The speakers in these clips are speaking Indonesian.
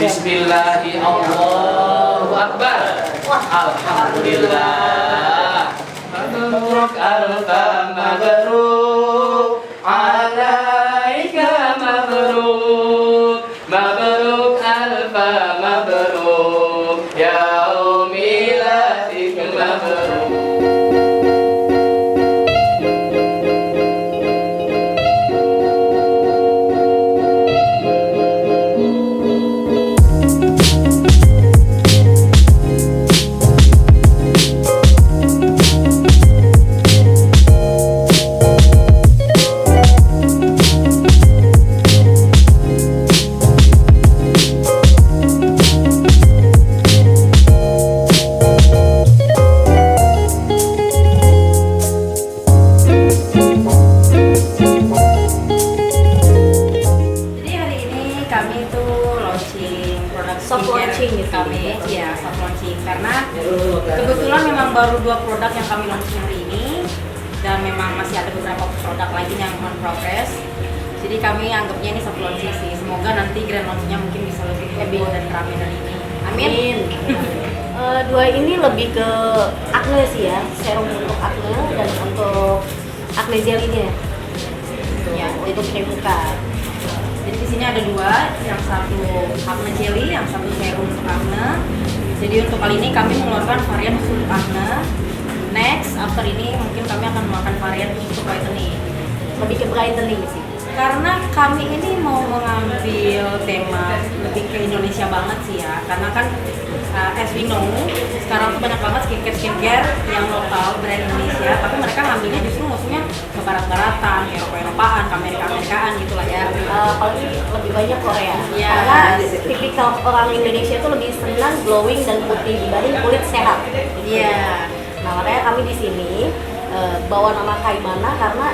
Bismillahi Allahu Akbar. Alhamdulillah. Mabruk alfa mabruk alaika mabruk. Mabruk alfa mabruk ya umilatik mabruk. Soft launching gitu. Kami ya soft launching karena kebetulan memang baru 2 produk yang kami launching hari ini dan memang masih ada beberapa produk lagi yang on progress. Jadi kami anggapnya ini soft launching sih. Semoga nanti grand launchingnya mungkin bisa lebih heboh dan ramai dari ini. Amin. Dua ini lebih ke acne sih ya, serum untuk acne dan untuk acne jelly-nya. Ya, untuk krim muka. Jadi di sini ada 2, yang satu acne jelly, yang satu serum untuk acne. Jadi untuk kali ini kami mengeluarkan varian khusus untuk acne. Next, after ini mungkin kami akan mengeluarkan varian untuk whitening. Lebih ke brightening sih. Karena kami ini mau mengambil tema lebih ke Indonesia banget sih ya. Karena kan as we know, sekarang tuh banyak banget skincare yang lokal brand Indonesia, tapi mereka ngambilnya justru maksudnya ke barat-baratan, Eropa-Eropaan, ke Amerika-Amerikaan gitu lah ya. Apalagi lebih banyak Korea. Iya. Karena tipikal orang Indonesia itu lebih senang glowing dan putih dibanding kulit sehat. Iya. Nah, makanya kami di sini bawa nama Kaimana karena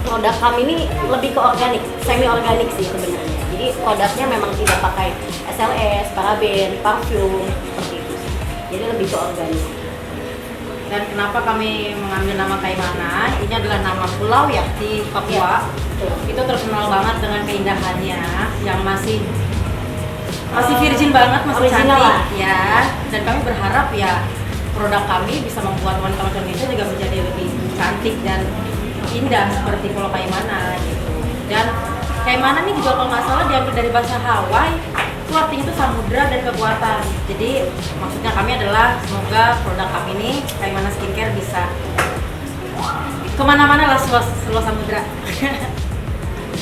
produk kami ini lebih ke organik, semi organik sih sebenarnya. Jadi produknya memang tidak pakai SLS, paraben, parfum seperti itu sih. Jadi lebih ke organik. Dan kenapa kami mengambil nama Kaimana? Ini adalah nama pulau ya di Papua. Betul. Itu terkenal banget dengan keindahannya yang masih virgin banget, masih original cantik lah. ya. Dan kami berharap ya produk kami bisa membuat wanita-wanita Indonesia juga menjadi lebih cantik dan indah seperti Pulau Kaimana gitu. Dan Kaimana ini juga kalau nggak salah diambil dari bahasa Hawaii, itu artinya itu samudra dan kekuatan. Jadi maksudnya kami adalah semoga produk kami ini Kaimana Skincare bisa kemana-mana lah seluas samudra.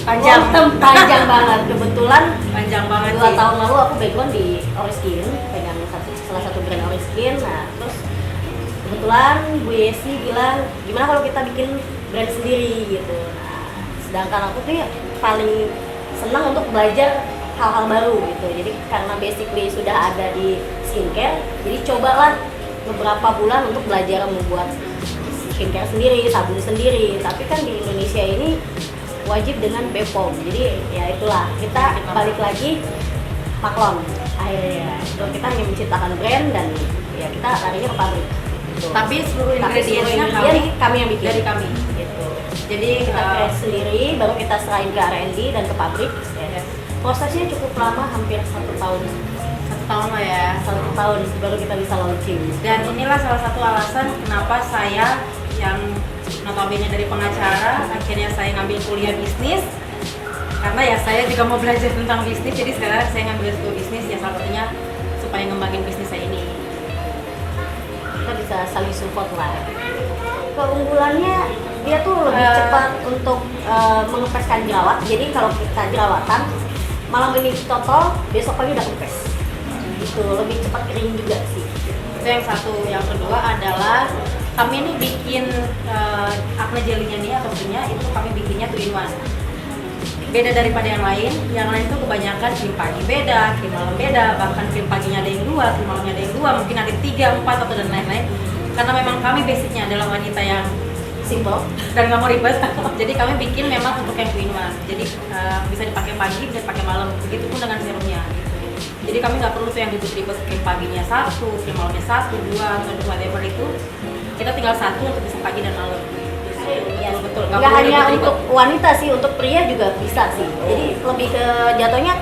Panjang banget. Kebetulan Panjang banget 2 sih. tahun lalu aku background di Oriskin, pegang salah satu brand Oriskin. Nah, terus kebetulan Bu Yesi bilang gimana kalau kita bikin brand sendiri gitu. Nah, sedangkan aku tuh ya paling senang untuk belajar hal-hal baru gitu. Jadi karena basically sudah ada di skincare, jadi cobalah beberapa bulan untuk belajar membuat skincare sendiri, sabun sendiri. Tapi kan di Indonesia ini wajib dengan BPOM. Jadi ya itulah, kita balik lagi maklum akhirnya. So, kita hanya menciptakan brand dan ya kita larinya ke pabrik. Gitu. Tapi seluruh Tapi ingredientsnya kami yang bikin dari kami. gitu. Jadi Kita create sendiri, baru kita serahin ke R&D dan ke pabrik. yes. Prosesnya cukup lama, hampir 1 tahun. 1 tahun lah ya. 1 tahun baru kita bisa launching. Dan inilah salah satu alasan kenapa saya yang notabene dari pengacara, akhirnya saya ngambil kuliah bisnis. Karena ya saya juga mau belajar tentang bisnis, jadi sekarang saya ngambil S2 bisnis ya salah satunya supaya ngembangin bisnis saya ini. Kita bisa saling support lah. Keunggulannya dia tuh lebih cepat untuk mengempeskan jerawat. Jadi kalau kita jerawatan malam ini total, besok pagi udah kempes. Itu lebih cepat kering juga sih. Itu yang satu. Yang kedua adalah kami ini bikin acne jelly-nya nih atau punya itu kami bikinnya 2-in-1. Beda daripada yang lain tuh kebanyakan krim pagi beda, krim malam beda, bahkan krim paginya ada yang 2, krim malamnya ada yang 2, mungkin ada 3, 4 atau dan lain-lain. Karena memang kami basicnya adalah wanita yang Simple. dan nggak mau ribet, jadi kami bikin memang untuk yang 2-in-1. Jadi bisa dipakai pagi, bisa dipakai malam, begitupun dengan serumnya. Gitu. Jadi kami nggak perlu tuh yang ribet-ribet krim paginya 1, krim malamnya 1, 2 atau whatever itu. Kita tinggal 1 untuk bisa pagi dan malam. Ya, betul. Nggak hanya untuk wanita sih, untuk pria juga bisa sih. Jadi lebih ke jatuhnya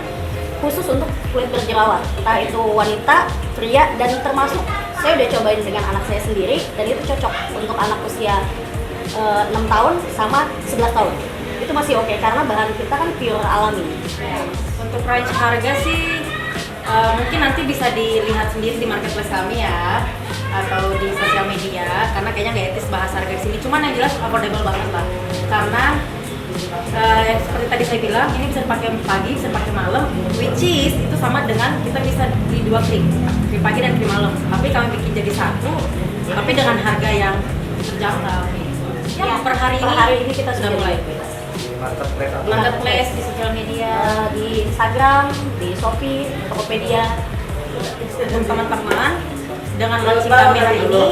khusus untuk kulit berjerawat, entah itu wanita, pria, dan termasuk saya udah cobain dengan anak saya sendiri dan itu cocok untuk anak usia 6 tahun sama 11 tahun. Itu masih oke karena bahan kita kan pure alami. Untuk range harga sih mungkin nanti bisa dilihat sendiri di marketplace kami ya atau di sosial media karena kayaknya nggak etis bahas harga di sini. Cuman yang jelas affordable banget lah karena seperti tadi saya bilang ini bisa dipakai pagi, bisa dipakai malam, which is itu sama dengan kita bisa di 2 klik, krim pagi dan krim malam. Tapi kami bikin jadi satu, tapi dengan harga yang terjangkau. Ya, per hari ini kita sudah mulai. Marketplace di sosial media, di Instagram, di Shopee, Tokopedia. Dan teman-teman dengan launching kami hari ini,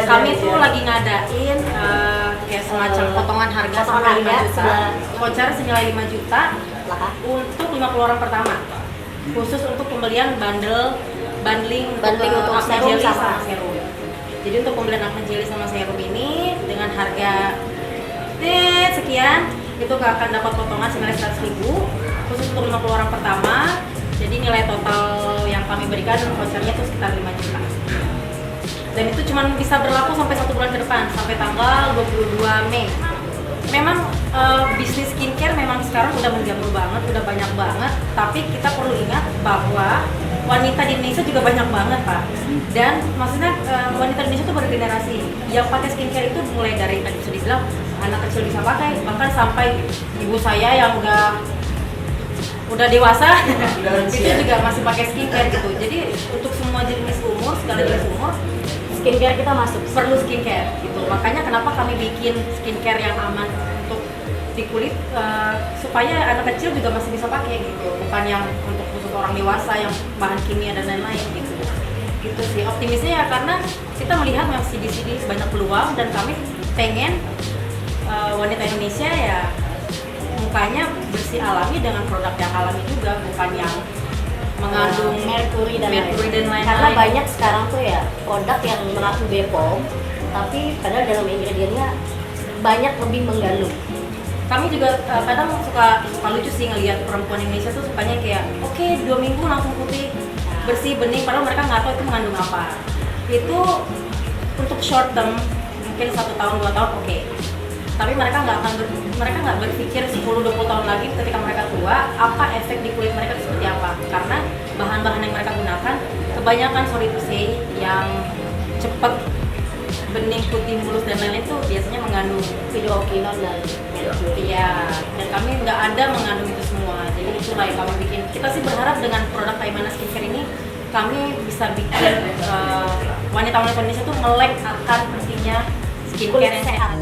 kami tuh lagi ngadain kayak semacam potongan harga sampai 5 juta, voucher senilai 5 juta untuk 50 orang pertama, khusus untuk pembelian bundling untuk acne jelly sama serum. Jadi untuk pembelian acne jelly sama serum ini dengan harga sekian itu akan dapat potongan senilai 100.000 khusus untuk 50 orang pertama. Jadi nilai total yang kami berikan vouchernya itu sekitar 5 juta. Dan itu cuma bisa berlaku sampai 1 bulan ke depan, sampai tanggal 22 Mei. Memang bisnis skincare memang sekarang udah menjamur banget, udah banyak banget. Tapi kita perlu ingat bahwa wanita di Indonesia juga banyak banget, Pak. Dan maksudnya wanita Indonesia itu bergenerasi. Yang pakai skincare itu mulai dari tadi bisa dibilang anak kecil bisa pakai, bahkan sampai ibu saya yang udah dewasa itu juga masih pakai skincare gitu. Jadi untuk semua jenis umur, segala jenis umur, Skincare kita masuk. perlu skincare gitu. Makanya kenapa kami bikin skincare yang aman untuk di kulit supaya anak kecil juga masih bisa pakai gitu. Bukan yang untuk khusus orang dewasa yang bahan kimia dan lain-lain gitu. Gitu sih optimisnya ya karena kita melihat masih di sini banyak peluang dan kami pengen wanita Indonesia ya mukanya bersih alami dengan produk yang alami juga, bukan yang mengandung merkuri dan lain-lain. Karena banyak sekarang tuh ya produk yang mengaku Bepom, tapi padahal dalam ingredientnya banyak lebih mengandung. Kami juga kadang suka lucu sih ngelihat perempuan Indonesia tuh sukanya kayak oke, 2 minggu langsung putih, bersih, bening, padahal mereka nggak tahu itu mengandung apa. Itu untuk short term mungkin 1 tahun 2 tahun oke. Tapi mereka nggak berpikir 10-20 tahun lagi ketika mereka tua apa efek di kulit mereka seperti apa, karena bahan-bahan yang mereka gunakan kebanyakan sorry to say yang cepet bening, putih, mulus dan lain-lain itu biasanya mengandung hidrokinon dan merkuri. Iya, dan kami nggak ada mengandung itu semua. Jadi itulah yang kami bikin. Kita sih berharap dengan produk Kaimana Skincare ini kami bisa bikin wanita-wanita Indonesia tuh melek akan pentingnya skincare yang sehat.